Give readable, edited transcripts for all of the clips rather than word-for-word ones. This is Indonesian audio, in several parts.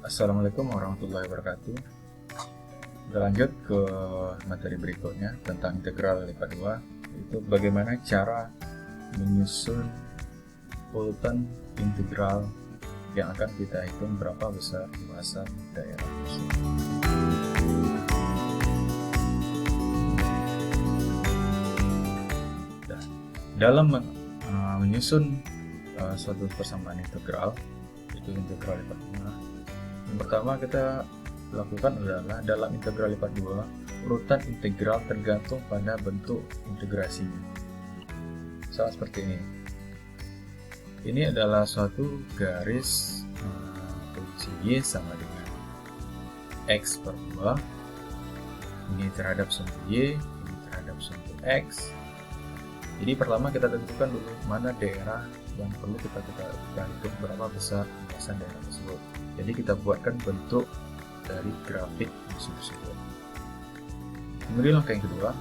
Assalamualaikum warahmatullahi wabarakatuh. Kita lanjut ke materi berikutnya tentang integral lipat 2, yaitu bagaimana cara menyusun urutan integral yang akan kita hitung berapa besar luasan daerah tersebut. Dalam menyusun suatu persamaan integral, yaitu integral lipat 2, yang pertama kita lakukan adalah dalam integral lipat 2, urutan integral tergantung pada bentuk integrasinya. Sama seperti ini. Ini adalah suatu garis fungsi y sama dengan x per 2. Ini terhadap sumbu y, ini terhadap sumbu x. Jadi pertama kita tentukan dulu mana daerah yang perlu kita hitung berapa besar luasan daerah tersebut. Jadi kita buatkan bentuk dari grafik musuh tersebut. Kemudian langkah yang kedua,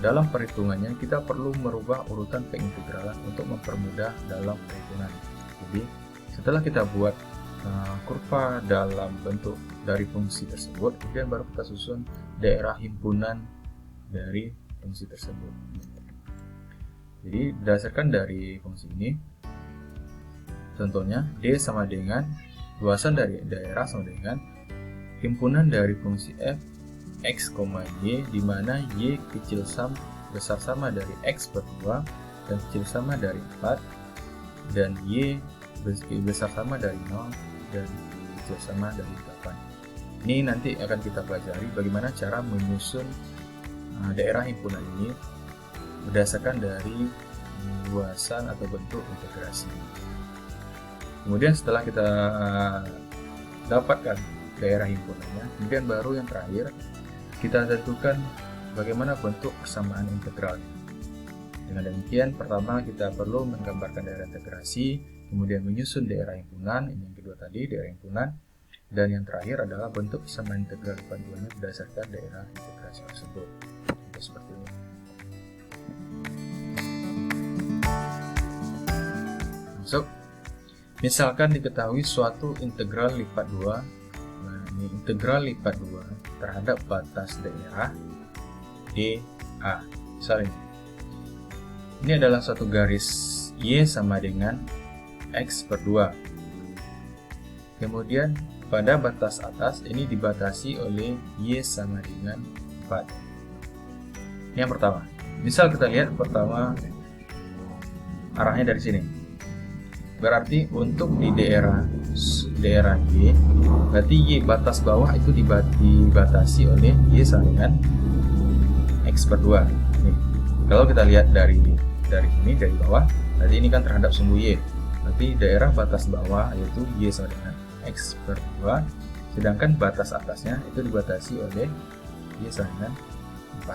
dalam perhitungannya kita perlu merubah urutan pengintegralan untuk mempermudah dalam perhitungan. Jadi setelah kita buat kurva dalam bentuk dari fungsi tersebut, kemudian baru kita susun daerah himpunan dari fungsi tersebut. Jadi berdasarkan dari fungsi ini, contohnya D sama dengan luasan dari daerah sama dengan himpunan dari fungsi f x, y, di mana y besar sama dari x per 2 dan kecil sama dari 4, dan y besar sama dari 0 dan kecil sama dari 8. Ini nanti akan kita pelajari bagaimana cara menyusun daerah himpunan ini berdasarkan dari luasan atau bentuk integrasi. Kemudian setelah kita dapatkan daerah himpunannya, kemudian baru yang terakhir kita tentukan bagaimana bentuk persamaan integralnya. Dengan demikian, pertama kita perlu menggambarkan daerah integrasi, kemudian menyusun daerah himpunan, ini yang kedua tadi daerah himpunan, dan yang terakhir adalah bentuk persamaan integral lipat 2-nya berdasarkan daerah integrasi tersebut. Seperti ini. Masuk. Misalkan diketahui suatu integral lipat 2, nah ini integral lipat 2 terhadap batas daerah dA. Misalnya ini adalah suatu garis y sama dengan x per 2. Kemudian pada batas atas ini dibatasi oleh y sama dengan 4. Ini yang pertama. Misal kita lihat pertama arahnya dari sini. Berarti untuk di daerah Y, berarti Y batas bawah itu dibatasi oleh Y sama dengan X per 2. Nih, kalau kita lihat dari sini, dari bawah, berarti ini kan terhadap sumbu Y. Berarti daerah batas bawah yaitu Y sama dengan X per 2, sedangkan batas atasnya itu dibatasi oleh Y sama dengan 4.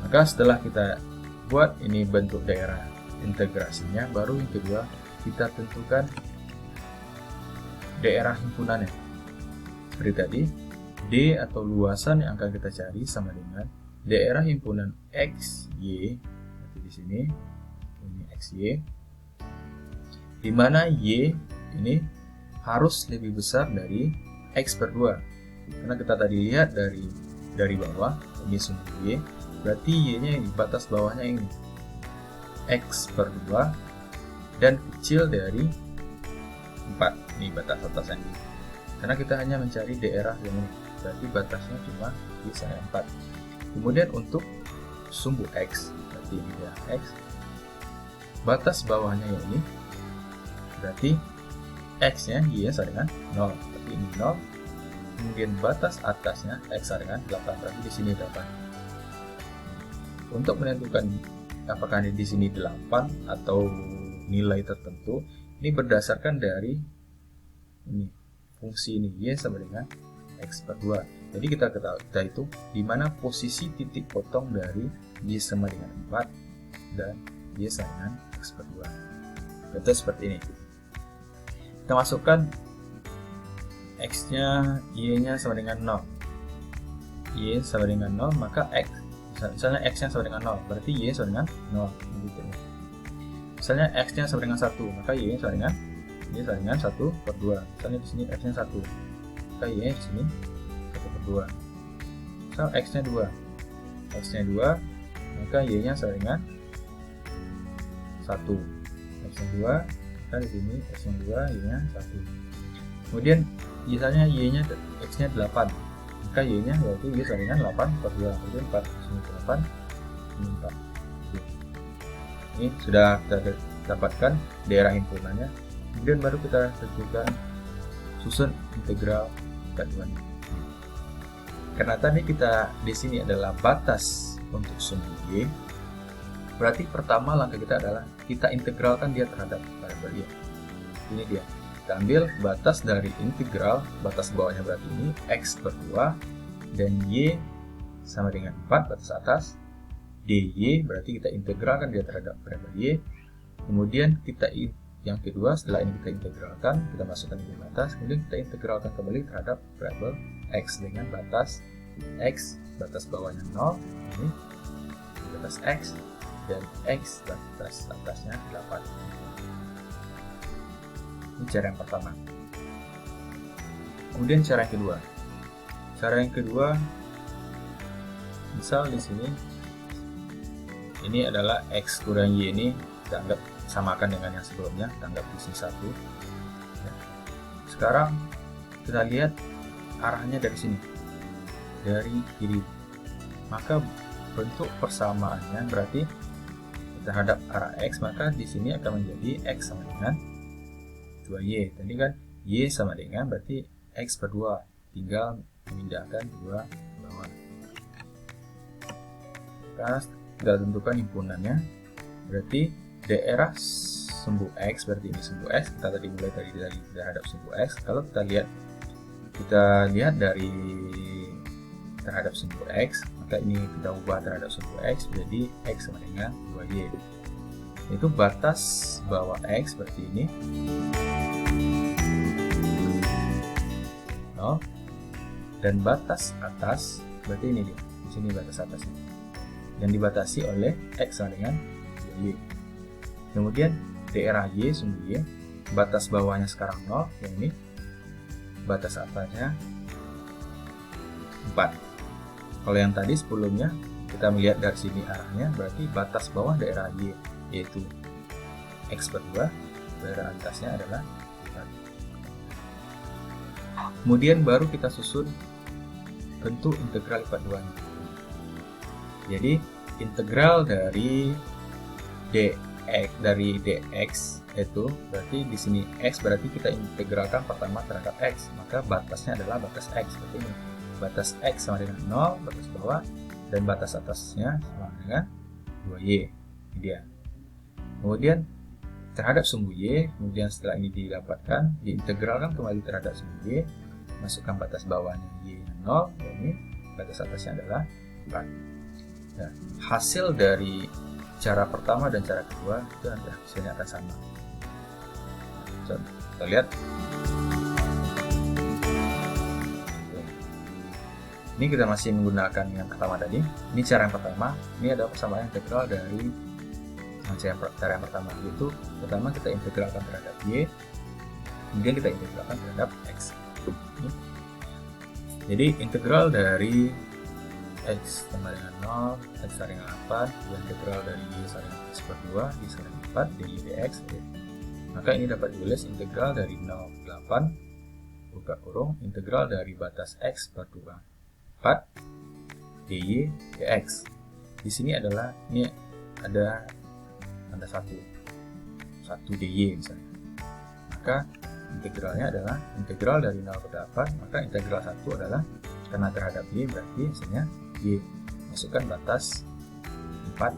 Maka setelah kita buat ini bentuk daerah integrasinya, baru yang kedua kita tentukan daerah himpunannya. Seperti tadi, D atau luasan yang akan kita cari sama dengan daerah himpunan XY, di sini ini XY, di mana Y ini harus lebih besar dari X per 2. Karena kita tadi lihat dari bawah, ini sumbu Y, berarti Y-nya ini batas bawahnya ini X per 2 dan kecil dari 4, ini batas atasnya. Karena kita hanya mencari daerah yang ini, berarti batasnya cuma bisa 4. Kemudian untuk sumbu X, berarti ini dia X, batas bawahnya ini berarti X nya Y sama dengan 0, berarti ini 0. Kemudian batas atasnya X sama dengan 8, berarti di sini 8. Untuk menentukan apakah di sini 8 atau nilai tertentu, ini berdasarkan dari ini fungsi ini Y sama dengan X per 2. Jadi kita hitung di mana posisi titik potong dari Y sama dengan 4 dan Y sama dengan X per 2. Contoh seperti ini. Kita masukkan X nya, Y nya sama dengan 0. Y sama dengan 0, maka X, misalnya X nya sama dengan 0, berarti Y sama dengan 0. Begitu. Misalnya X nya sama dengan 1, maka Y nya sama dengan Ini saringan 1/2. Misalnya di sini X-nya 1, maka Y-nya di sini 1/2. Misal X-nya 2, maka Y-nya saringan 1. X-nya 2, maka di sini X-nya 2, Y-nya 1. Kemudian misalnya Y-nya X-nya 8, maka Y-nya berarti Y saringan 8/2. Kemudian 4, di sini 8, ini 4. Ini sudah kita dapatkan daerah himpunannya. Kemudian baru kita tentukan susun integral keduanya. Karena tadi kita di sini adalah batas untuk sumbu Y, berarti pertama langkah kita adalah kita integralkan dia terhadap variabel Y. Ini dia. Kita ambil batas dari integral, batas bawahnya berarti ini X/2 dan Y sama dengan 4 batas atas. dy berarti kita integralkan dia terhadap variabel Y. Kemudian kita yang kedua, setelah ini kita integralkan, kita masukkan di batas, kemudian kita integralkan kembali terhadap variabel X dengan batas X, batas bawahnya 0, ini batas X, dan X batas atasnya 8. Ini cara yang pertama. Kemudian cara yang kedua. Cara yang kedua, misal di sini ini adalah X kurang Y, ini kita anggap samakan dengan yang sebelumnya, kita anggap di sini 1. Ya. Sekarang kita lihat arahnya dari sini, dari kiri. Maka bentuk persamaannya berarti terhadap arah X, maka di sini akan menjadi X sama dengan 2Y. Tadi kan Y sama dengan berarti X/2, tinggal memindahkan 2 ke bawah. Kita tentukan himpunannya, berarti daerah sumbu X, berarti ini sumbu X, kita tadi mulai dari terhadap sumbu X. Kalau kita lihat dari terhadap sumbu X, maka ini kita ubah terhadap sumbu X jadi X sama dengan 2Y. Itu batas bawah X seperti ini 0, dan batas atas berarti ini dia, di sini batas atasnya yang dibatasi oleh X sama dengan 2Y. Kemudian daerah Y, sumbu Y, batas bawahnya sekarang 0, yang ini batas atasnya 4. Kalau yang tadi sebelumnya kita melihat dari sini arahnya, berarti batas bawah daerah Y yaitu X/2, daerah atasnya adalah 4. Kemudian baru kita susun bentuk integral lipat 2-nya. Jadi integral dari dx itu berarti di sini X, berarti kita integralkan pertama terhadap X, maka batasnya adalah batas X seperti ini. Batas X sama dengan 0, batas bawah, dan batas atasnya sama dengan 2Y. Ini dia. Kemudian terhadap sumbu Y, kemudian setelah ini didapatkan, diintegralkan kembali terhadap sumbu Y, masukkan batas bawahnya Y nya 0, dan ini batas atasnya adalah 4. Nah, hasil dari cara pertama dan cara kedua itu nanti hasilnya akan sama. So, kita lihat. Ini kita masih menggunakan yang pertama tadi. Ini cara yang pertama. Ini adalah persamaan integral dari cara yang pertama, yaitu pertama kita integralkan terhadap Y, kemudian kita integralkan terhadap X. Jadi integral dari X sama dengan 0, X saringan 8, dan integral dari Y saringan X/2, Y saringan 4, dy dx. Maka ini dapat ditulis integral dari 0 ke 8, buka kurung, integral dari batas X/2, 4, dy dx. Di sini adalah, ini ada tanda 1 dy misalnya. Maka integralnya adalah integral dari 0 ke 8, maka integral 1 adalah karena terhadap Y berarti hasilnya Y, masukkan batas 4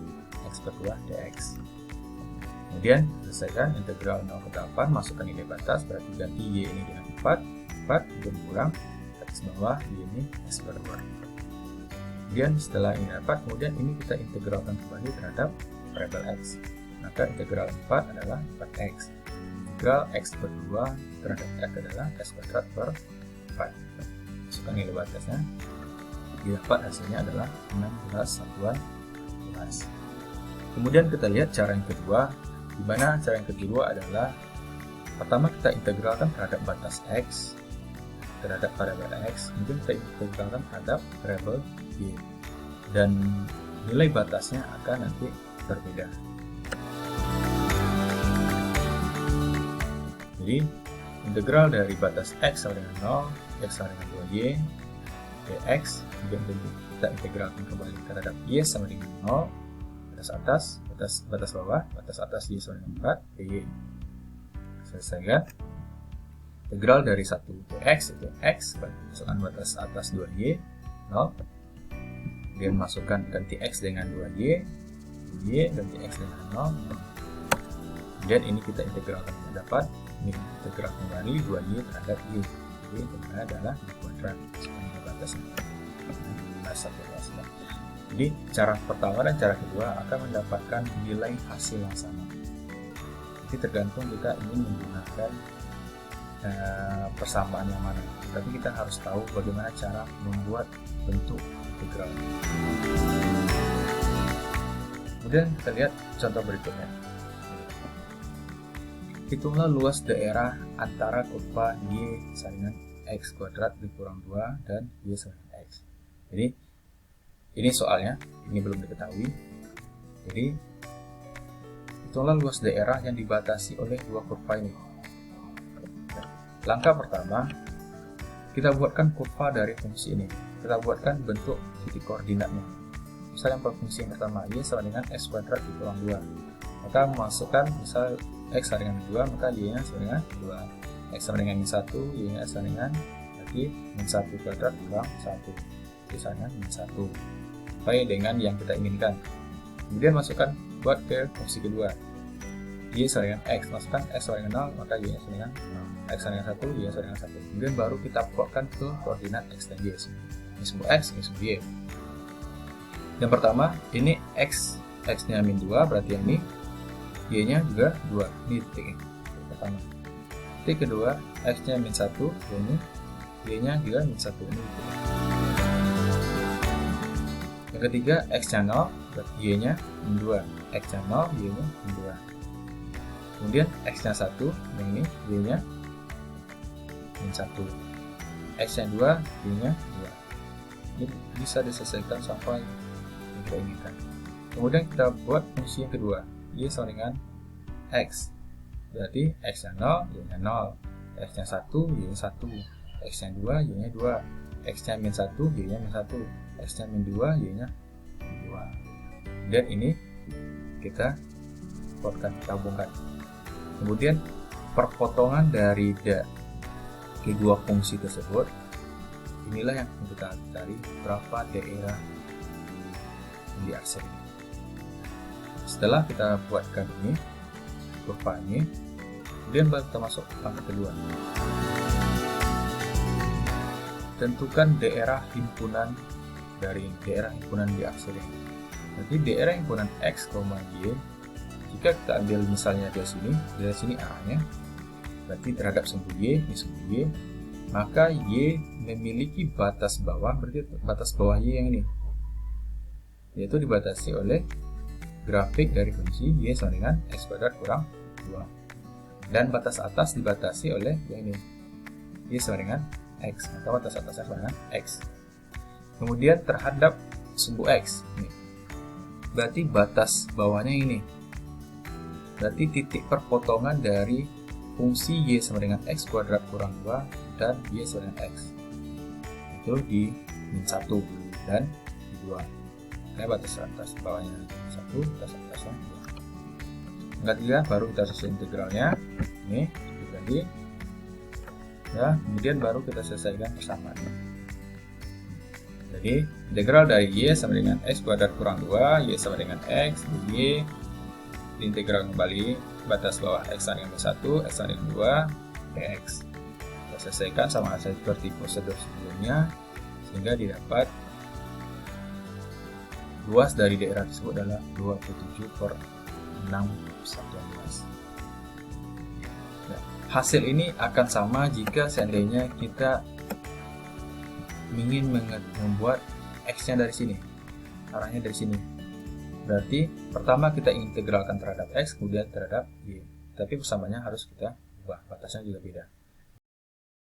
X/2 dx. Kemudian selesaikan integral 0 ke 8, masukkan nilai batas, berarti ganti Y ini dengan 4, kemudian kurang X bawah, Y ini X/2. Kemudian setelah ini dapat, kemudian ini kita integralkan kembali terhadap variabel X. Maka integral 4 adalah 4X. Integral X/2 terhadap X adalah X² per 4. Masukkan nilai batasnya, didapat hasilnya adalah 16 satuan 11. Kemudian kita lihat cara yang kedua, di mana cara yang kedua adalah Pertama kita integralkan terhadap batas X, terhadap variabel X, kemudian kita integralkan terhadap variabel Y, dan nilai batasnya akan nanti berbeda. Jadi integral dari batas X sama dengan 0, X sama dengan 2Y, dx, kemudian kita integralkan kembali terhadap Y sama dengan 0, batas atas, batas bawah, batas atas Y sama dengan 4, dy. Selesaikan. Integral dari 1 dx itu X, masukkan batas atas 2Y, 0, kemudian masukkan ganti X dengan 2Y, Y ganti X dengan 0, kemudian ini kita integralkan dapat, ini integral kembali 2Y terhadap Y, jadi integralnya adalah Y kuadrat, sepanjang batasnya. Jadi cara pertama dan cara kedua akan mendapatkan nilai hasil yang sama. Jadi tergantung kita ingin menggunakan persamaan yang mana. Tapi kita harus tahu bagaimana cara membuat bentuk integral. Kemudian kita lihat contoh berikutnya. Hitunglah luas daerah antara kurva Y sama dengan X kuadrat dikurang 2 dan Y sama dengan X. Jadi ini soalnya, ini belum diketahui. Jadi hitunglah luas daerah yang dibatasi oleh dua kurva ini. Langkah pertama, kita buatkan kurva dari fungsi ini. Kita buatkan bentuk titik koordinatnya. Misalnya fungsi yang pertama, Y sama dengan X kuadrat dikurang 2. Maka masukkan misal X sama dengan 2, maka Y-nya sama dengan 2. X sama dengan 1, Y-nya sama dengan berarti min 1 kuadrat kurang 1. Y sama dengan min 1. Sampai dengan yang kita inginkan. Kemudian masukkan buat ke fungsi kedua. Y sama dengan X, masukkan X sama dengan 0, maka Y-nya sama dengan 0. X sama dengan 1, Y sama dengan 1. Kemudian baru kita buatkan ke koordinat X dan Y. Ini sumbu X, ini sumbu Y. Yang pertama, ini X, X-nya min 2, berarti yang ini Y-nya juga 2. Ini titiknya. Pertama. Titik kedua, X-nya min 1, ini Y-nya juga min 1. Ini titiknya. Yang ketiga, X-nya 0, Y-nya min 2. X-nya 0, Y-nya min 2. Kemudian X-nya 1, yang ini Y-nya min 1. X-nya 2, Y-nya 2. Ini bisa diselesaikan sampai yang kita inginkan. Kemudian kita buat fungsi yang kedua, Y sama dengan X. Berarti X-nya 0, Y-nya 0. X-nya 1, Y-nya 1. X-nya 2, Y-nya 2. X-nya min 1, Y-nya min 1. X-nya min 2, Y-nya min 2. Dan ini kita buatkan, kita hubungkan. Kemudian perpotongan dari kedua fungsi tersebut, inilah yang kita cari berapa daerah yang diarsir. Setelah kita buatkan ini kurva ini, kemudian baru kita masuk langkah kedua. Tentukan daerah himpunan dari daerah himpunan diarsir ini. Jadi daerah himpunan X, Y, jika kita ambil misalnya dari sini A-nya, berarti terhadap sumbu Y, ini sumbu Y, maka Y memiliki batas bawah, berarti batas bawah Y yang ini, yaitu dibatasi oleh grafik dari fungsi Y sama dengan X kuadrat kurang 2. Dan batas atas dibatasi oleh yang ini, Y sama dengan X, maka batas atasnya sama dengan X. Kemudian terhadap sumbu X, ini, berarti batas bawahnya ini. Berarti titik perpotongan dari fungsi Y sama dengan X kuadrat kurang 2 dan Y sama dengan X. Itu di min 1 dan di 2. Nah, batas atas bawahnya 1, batas atasnya 2. Yang ketiga, baru kita susun integralnya. Ini, tadi. Ya, kemudian baru kita selesaikan persamaannya. Jadi, integral dari Y sama dengan X kuadrat kurang 2, Y sama dengan X, Y integral kembali batas bawah X sama dengan 1, X sama dengan 2, dx. Kita selesaikan sama seperti prosedur sebelumnya, sehingga didapat luas dari daerah tersebut adalah 27/6 satuan luas. Nah, hasil ini akan sama jika seandainya kita ingin membuat X-nya dari sini, arahnya dari sini. Berarti pertama kita integralkan terhadap X, kemudian terhadap Y. Tapi persamaannya harus kita berubah, batasnya juga beda.